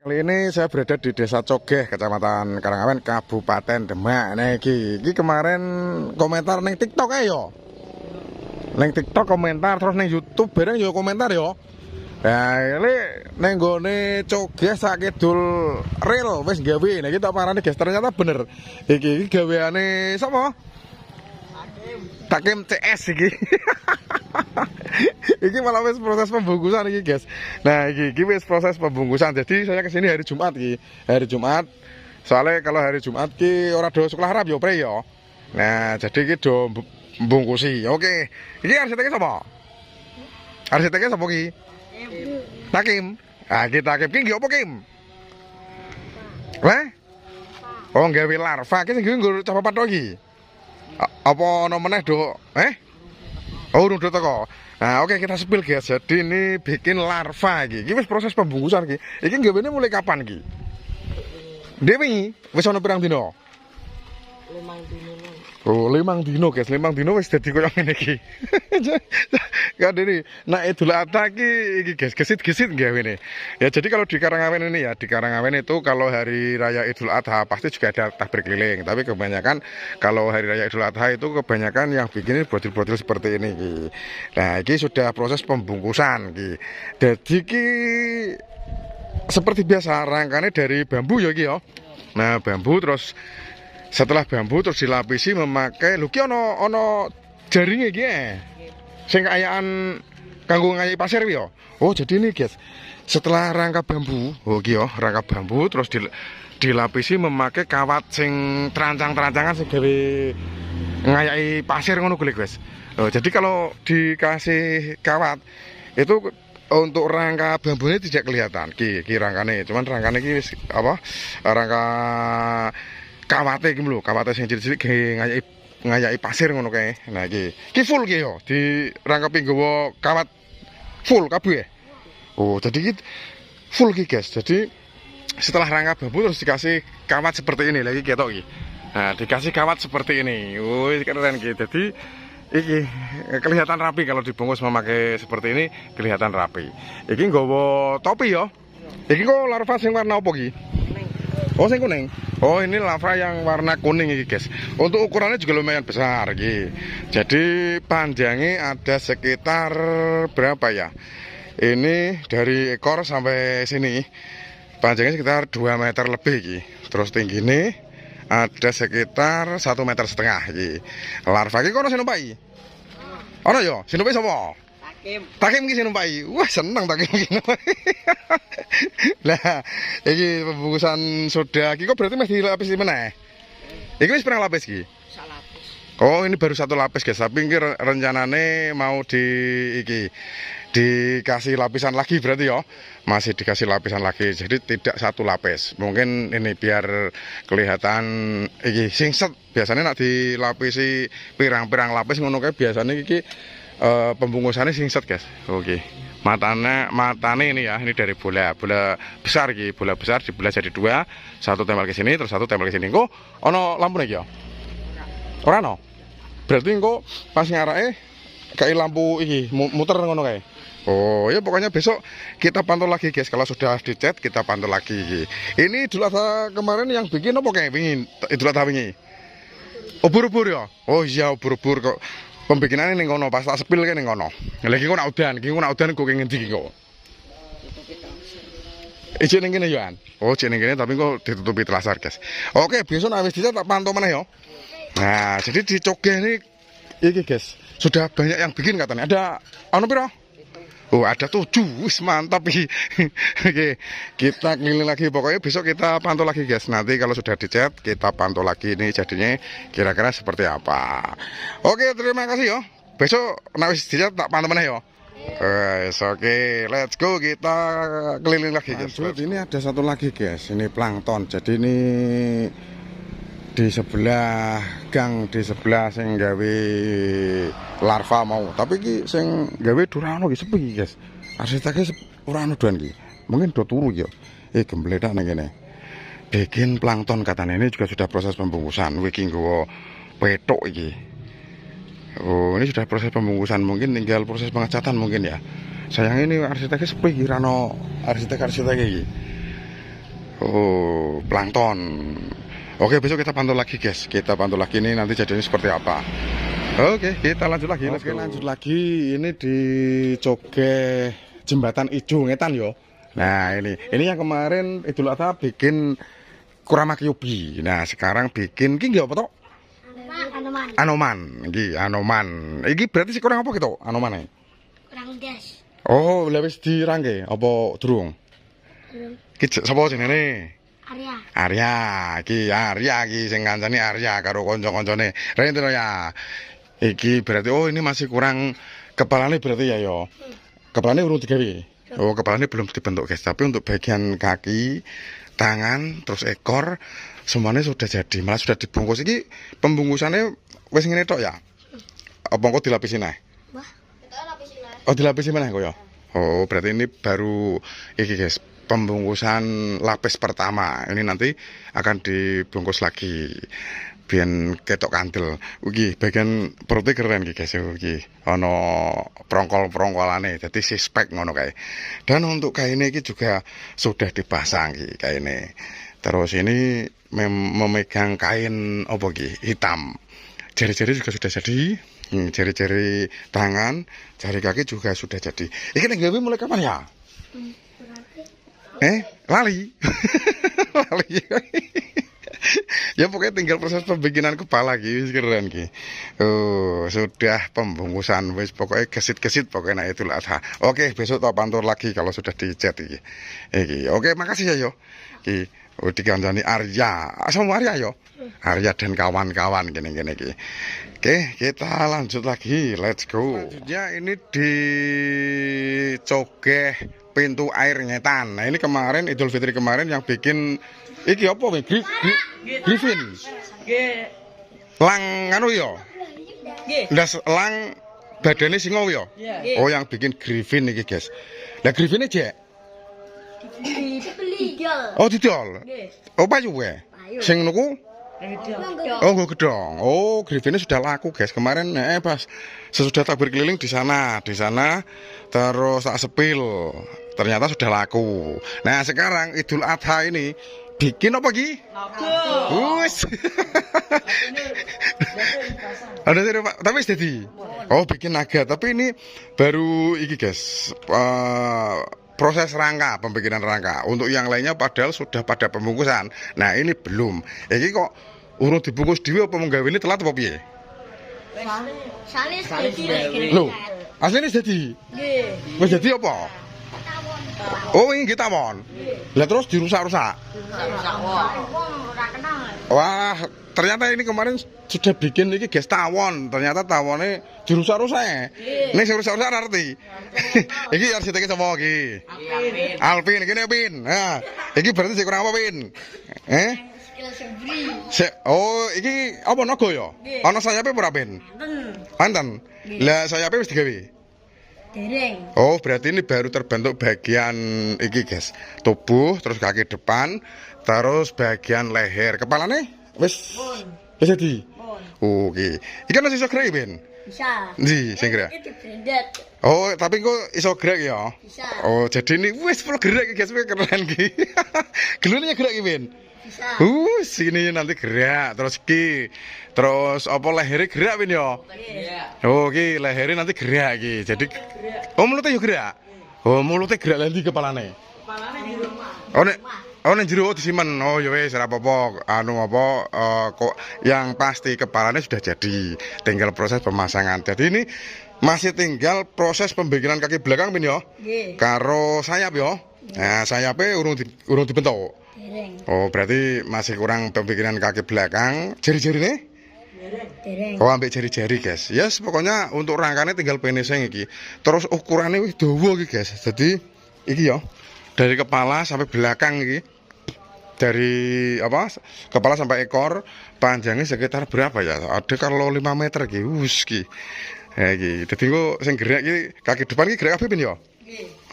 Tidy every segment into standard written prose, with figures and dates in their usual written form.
Kali ini saya berada di Desa Cogeh, Kecamatan Karangawen, Kabupaten Demak. Nah, iki kemarin komentar neng TikTok ayo. Neng TikTok komentar, terus neng YouTube bareng yo komentar yo. Nah, ini neng gone Cogeh sakidul rel wis gawe. Nah, kita parane guys, ternyata bener. Iki gaweane sapa? Takim CS iki. Iki malah wis proses pembungkusan iki, guys. Nah, iki wis proses pembungkusan. Jadi saya kesini hari Jumat iki. Hari Jumat. Soalnya kalau hari Jumat ki ora do sekolah Arab yo, Pre yo. Nah, jadi iki do mbungkusi. Oke. Iki arsiteknya sapa? Arsiteknya sapa ki? Takim. Ah, iki Takim ki apa, Kim? Weh? Oh, gawe larva ki sing nggo capa patok iki. Apa ana meneh, Dok? Oh, udah teko. Nah, oke kita spill guys. Jadi ini bikin larva iki. Iki wis proses pembungkusan iki. Iki gawene mulai kapan iki? Dewi, wis ana pirang dino? 5 dino. Oh, 5 dino guys. 5 dino wis dadi koyo ngene iki. Kadene nek Idul Adha iki guys, gesit-gesit gawene. Ya jadi kalau di Karangawen ini ya, di Karangawen itu kalau hari raya Idul Adha pasti juga ada takbir keliling. Tapi kebanyakan kalau hari raya Idul Adha itu kebanyakan yang bikin brodil-brodil seperti ini iki. Nah, iki sudah proses pembungkusan iki. Jadi iki seperti biasa rangkanya dari bambu ya iki ya. Nah, bambu terus setelah bambu terus dilapisi memakai lho ki ono jaringe iki sing kayaan kanggo ngayi pasir ya. Oh, jadi ini guys. Setelah rangka bambu, oh iki ya, rangka bambu terus dilapisi memakai kawat sing terancang-terancangan sing gawe ngayi pasir ngono kuwi guys. Oh, jadi kalau dikasih kawat itu untuk rangka bambunya tidak kelihatan. Ki rangkane, cuman rangkane ki wis apa? Rangka kawate iki lho, kawate sing cilik-cilik ngayaki pasir ngono kae. Nah iki full ki yo, di rangkepi nggawa kawat full kabeh. Oh, jadi iki full ki guys. Jadi setelah rangka bambu terus dikasih kawat seperti ini lagi ketok iki. Nah, dikasih kawat seperti ini. Oh, keren ki. Jadi iki kelihatan rapi kalau dibungkus memakai seperti ini, kelihatan rapi. Iki nggawa topi yo. Iki kok larva sing warna apa ki? Oh, sing kuning. Oh, ini larva yang warna kuning ini guys. Untuk ukurannya juga lumayan besar iki. Jadi panjangnya ada sekitar berapa ya? Ini dari ekor sampai sini panjangnya sekitar 2 meter lebih iki. Terus tinggi ini ada sekitar 1,5 meter iki. Larva iki kono sinumpai. Ono yo, sinumpai sapa? Takim ki sinumpai. Wah, seneng Takim ki. Lah, iki pembungkusan sudah iki kok berarti masih dilapis di mana? Iki wis pirang lapis iki? Salapis. Oh, ini baru 1 lapis guys. Tapi iki rencanane mau dikasih lapisan lagi berarti ya. Masih dikasih lapisan lagi. Jadi tidak 1 lapis. Mungkin ini biar kelihatan iki singset. Biasanya nak dilapisi pirang-pirang lapis ngono kae biasanya iki pembungkusannya singset guys. Oke. Matanya ini ya, ini dari bola besar iki, bola besar dibelah jadi 2, 1 tempel ke sini terus 1 tempel ke sini. Kok ono lampu nih ya? Ora ono. Berarti kok pas ngarake kayak lampu iki muter ngono kae. Oh, ya pokoknya besok kita pantau lagi guys. Kalau sudah dicat kita pantau lagi iki. Ini Idul Adha kemarin yang bikin apa kayak wingi? Idul Adha wingi. Ubur-ubur ya? Oh iya, ubur-ubur kok. Pembikinane ning kono pas tak sepil kene ning kono. Lha iki kok nak udan, kok ngendi iki kok. Iki ning kene yo an. Oh, ning kene tapi kok ditutupi telasar, guys. Oke, besok nek wis dicat tak pantau meneh yo. Nah, jadi di Cogeh ini iki guys, sudah banyak yang bikin katanya. Ada anu piro? Oh, ada 7. Wis mantap iki. Oke, kita keliling lagi pokoknya besok kita pantau lagi guys. Nanti kalau sudah dicat kita pantau lagi ini jadinya kira-kira seperti apa. Oke, terima kasih yo. Besok nek wis dicat tak pantau meneh yo. Oke, let's go kita keliling lagi guys. Ini ada satu lagi guys. Ini plankton. Jadi ini di sebelah gang di sebelah sing gawe larva mau. Tapi ki sing gawe durano ki sepi guys. Arsiteknya ora ono doan ki. Mungkin do turu ya. Gembledak nang kene. Bikin plankton katanya ini juga sudah proses pembungkusan. Iki nggawa petok iki. Oh, ini sudah proses pembungkusan, mungkin tinggal proses pengecatan mungkin ya. Sayang ini arsiteknya sepi ki rano arsitek iki. Oh, plankton. Oke, besok kita pantau lagi, guys. Kita pantau lagi ini nanti jadinya seperti apa. Oke, kita lanjut lagi. Oke, lanjut lagi. Ini di Coge Jembatan Ijo Ngetan yo. Nah, ini yang kemarin Idul Adha bikin kuramaki ubi. Nah, sekarang bikin ki nggih apa toh? Anoman. Iki anoman. Iki berarti sih kurang apa gitu? Anomane? Kurang das. Oh, lha wis dirangke apa durung? Belum. Ki sapa jenenge? Arya. Arya iki sing ngancani Arya karo kanca-kancane. Rene to ya. Iki berarti oh ini masih kurang kepalanya berarti ya yo. Kepalanya urung digawe. Oh, kepalanya belum dibentuk, guys. Tapi untuk bagian kaki, tangan, terus ekor semuanya sudah jadi. Malah sudah dibungkus. Iki pembungkusannya wis ngene tok ya. Apa engko dilapisin ae? Wah, kita lapisin lah. Oh, dilapisin meneh kok ya. Oh, berarti ini baru iki, guys. Pembungkusan lapis pertama. Ini nanti akan dibungkus lagi. Biar ketok kantil. Ugi bagian perutnya keren iki guys. Ugi ono prongkol-prongkolane. Jadi sispek ngono kae. Dan untuk kainnya iki juga sudah dipasang iki kainnya. Terus ini memegang kain apa iki? Hitam. Jari-jari juga sudah jadi. Jari-jari tangan, jari kaki juga sudah jadi. Iki nek gawe mulai kapan ya? Lali. Lali. Ya pokoknya tinggal proses pembikinan kepala gitu, keren gitu. Oh, sudah pembungkusan wis pokoknya gesit-gesit pokoknya itu lah. Oke, besok tak pantau lagi kalau sudah dicat iki. Iki. Oke, makasih ya yo. Iki dikancani Arya. Sama Arya yo. Arya dan kawan-kawan gini-gini iki. Oke, kita lanjut lagi. Let's go. Selanjutnya ini di Coge Pintu Air Ngetan. Nah, ini kemarin Idul Fitri kemarin yang bikin iki apa nih? Griffin. Lang anu yo. Ndas lang badane singa yo. Oh, yang bikin Griffin iki, guys. Lah Griffinnya jek. Oh, didol. Oh, payu wae. Sing nuku? Oh, gedong. Oh, Griffinnya sudah laku, guys. Kemarin pas sesudah takbir keliling di sana, terus tak sepil. Ternyata sudah laku. Nah, sekarang Idul Adha ini bikin apa Ki? Wus. Ada sih Pak, tapi jadi. Oh, bikin naga, tapi ini baru iki guys. Proses rangka, pembikinan rangka. Untuk yang lainnya padahal sudah pada pembungkusan. Nah, ini belum. Iki kok urung dibungkus dhewe apa menggawe ini telat apa piye? Salis. Loh, aslinya jadi. Nggih. Wis jadi apa? Oh, ini kita mon. Lah terus dirusak-rusak. Wah, ternyata ini kemarin sudah bikin ini guys tawon. Ternyata tawonnya dirusak-rusak. Ini sing rusak-rusak ngerti. Iki arsiteknya sapa iki? Alvin, iki Pin. Nah, iki berarti sing kurang apa Pin? Oh, iki apa naga ya? Ana sayape ora Pin? Anten. Lah sayape wis digawe? Dereng. Oh, berarti ini baru terbentuk bagian iki guys. Tubuh, terus kaki depan, terus bagian leher. Kepalanya wis jadi. Oke. Iki ana iso gerak Ben? Bisa. Ndi sing gerak? Itu brandet. Oh, tapi kok iso gerak ya? Bisa. Oh, jadi ini wis full gerak iki guys, keren iki. Gelune gerak iki Ben? Bisa. Sini nanti gerak, terus ki, terus apa lehernya gerak Ben ya? Oh, ki lehernya nanti gerak ki. Jadi, oh mulutnya juga gerak. Oh mulutnya gerak nanti kepalanya. Oh nek jero disimpen. Oh ya wis ora apa-apa. Anu apa kok yang pasti kepalanya sudah jadi. Tinggal proses pemasangan. Jadi ini masih tinggal proses pembikinan kaki belakang Ben ya. Nggih. Karo sayap ya. Nah, sayapnya urung dibentuk. Dereng. Oh, berarti masih kurang pembikinan kaki belakang. Jari-jari nih? Dereng. Oh, ambil jari-jari, guys. Yes, pokoknya untuk rangkanya tinggal finishing iki. Terus ukurannya wih dawa iki, guys. Jadi iki ya. Dari kepala sampai belakang iki. Dari apa? Kepala sampai ekor panjangnya sekitar berapa ya? Ada kalau 5 meter iki. Ki. Iki. Dadi kok sing gerak iki kaki depan iki gerak kabeh Ben ya?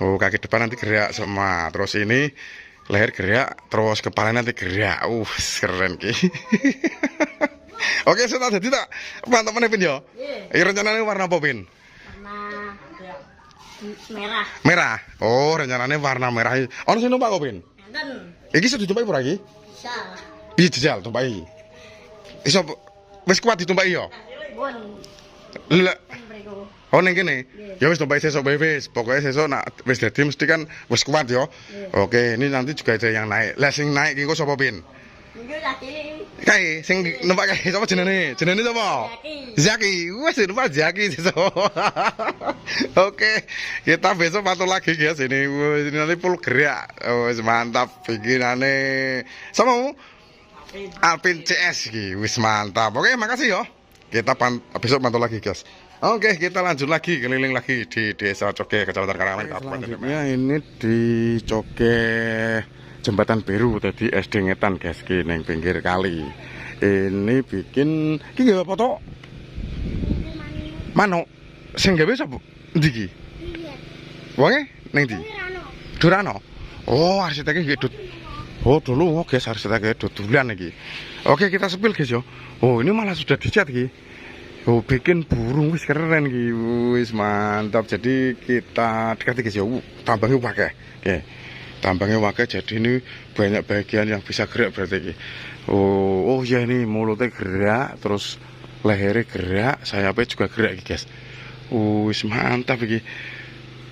Oh, kaki depan nanti gerak semua. Terus ini leher gerak, terus kepala nanti gerak. Keren ki. Oke, sudah jadi tak teman-teman Pin ya. Ini rencananya warna apa Pin? Warna merah. Merah. Oh, rencananya warna merah. Ono sing numpak kok Pin? Enten. Iki iso ditumpaki ora iki? Bisa. Piye jajal tumpaki? Iso wis kuat ditumpaki ya? Bon. Lah, Mriko. oh ning kene. Ya wis tumpaki sesuk bae wis. Pokoke sesuk nak wis dadi mesti kan wis kuat ya. Oke, ini nanti juga ada yang naik. Lah sing naik iki kok sapa pin? Minggu lagi. Kae sing numpak kae sapa jenenge? Jenenge sapa? Zaki. Wes numpak Zaki sesuk. Oke, kita besok pantau lagi guys. Ini nanti full gerak. Wis mantap bikinane. Sama Alpin CS iki wis mantap. Oke, makasih ya. Kita besok pantau lagi guys. Oke, kita lanjut lagi keliling lagi di Desa Coge, Kecamatan Karangamen, Kabupaten Semarang. Ini di Coge Jembatan Biru tadi SD Ngetan guys, ki neng pinggir kali. Ini bikin ki gawe apa to? Manuk. Sing gawe sapa? Endi ki? Wonge ning ndi? Durano. Oh, arsiteknya nggih dut. Oh, dulu guys arsiteknya dodolan iki. Oke, kita sepil guys yo. Oh, ini malah sudah dicat iki. Oh, bikin burung wis keren iki. Wis mantap. Jadi kita dekati guys yo. Tambangnya pakai. Oke. Tambangnya wakai, jadi ini banyak bagian yang bisa gerak berarti ini. Oh ya, ini mulutnya gerak, terus lehernya gerak, sayapnya juga gerak guys. Wis mantap ini.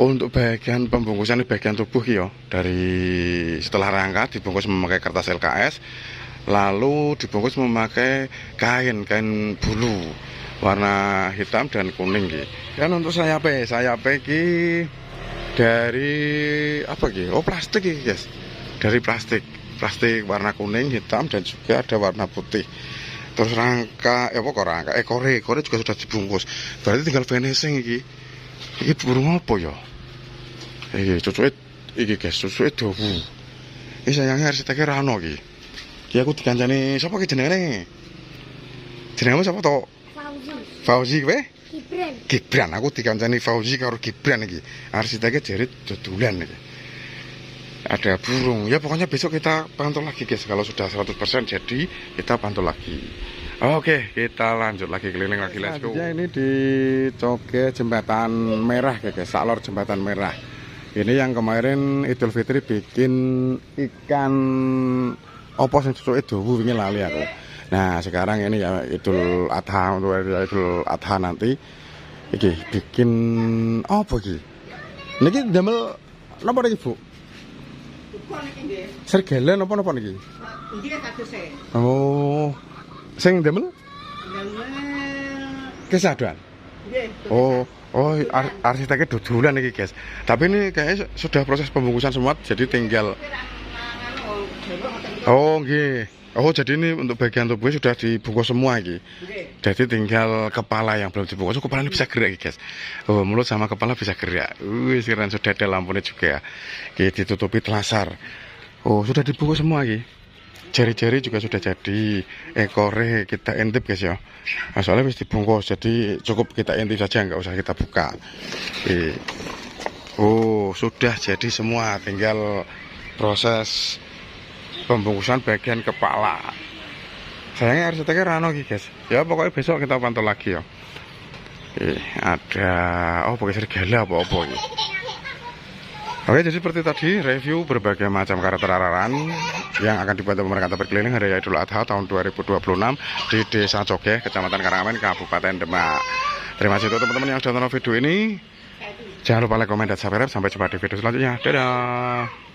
Untuk bagian pembungkusan, bagian tubuh ya, dari setelah rangka dibungkus memakai kertas LKS, lalu dibungkus memakai kain bulu warna hitam dan kuning gitu. Dan untuk sayapnya dari apa gitu? Oh, plastik ya guys. Dari plastik warna kuning, hitam dan juga ada warna putih. Terus rangka, ekore juga sudah dibungkus. Berarti tinggal finishing iki. Iki burung apa ya? Iki cucuke iki guys, cucuke dawu. Iki sayangnya arsiteknya Rano iki. Iki aku dikancani sapa ki jenenge? Jenengmu sapa to? Fauzi kowe? Gibran, aku dikancani Fauzi karo Gibran iki. Arsiteknya jerit dodolan iki. Ada burung. Ya pokoknya besok kita pantau lagi guys. Kalau sudah 100% jadi kita pantau lagi. Oke, kita lanjut lagi keliling lagi, let's go. Ini di Coge Jembatan Merah guys, Salor Jembatan Merah. Ini yang kemarin Idul Fitri bikin ikan opo sing cucuke dawu wingi lali aku. Nah, sekarang ini ya Idul Adha, untuk Idul Adha nanti iki bikin apa iki? Niki damel napa niki, Bu? Sergelen apa niki? Iki kan kadose. Oh. Sing damel? Kesaduan. Nggih. Oh, arsiteknya dodolan iki, guys. Tapi ini kayaknya sudah proses pembungkusan semua, jadi tinggal. Oh, nggih. Oh, jadi ini untuk bagian tubuhnya sudah dibungkus semua iki. Jadi tinggal kepala yang belum dibungkus. Kepala ini bisa gerak, guys. Oh, mulut sama kepala bisa gerak. Keren, sudah ada lampunya juga ya. Oke, ditutupi telasar. Oh, sudah dibungkus semua iki. Jari-jari juga sudah jadi, ekore kita intip guys ya. Nah, soalnya mesti dibungkus, jadi cukup kita intip saja, nggak usah kita buka. Oh, sudah jadi semua, tinggal proses pembungkusan bagian kepala. Sayangnya arsiteknya Rano guys. Ya pokoknya besok kita pantau lagi ya. Ada pakai serigala apa-apa gitu. Oke, jadi seperti tadi review berbagai macam karakter araran yang akan dibantu pemerintah berkeliling hari Idul Adha tahun 2026 di Desa Coge, Kecamatan Karangamen, Kabupaten Demak. Terima kasih untuk teman-teman yang sudah nonton video ini. Jangan lupa like, komen, dan subscribe. Sampai jumpa di video selanjutnya. Dadah.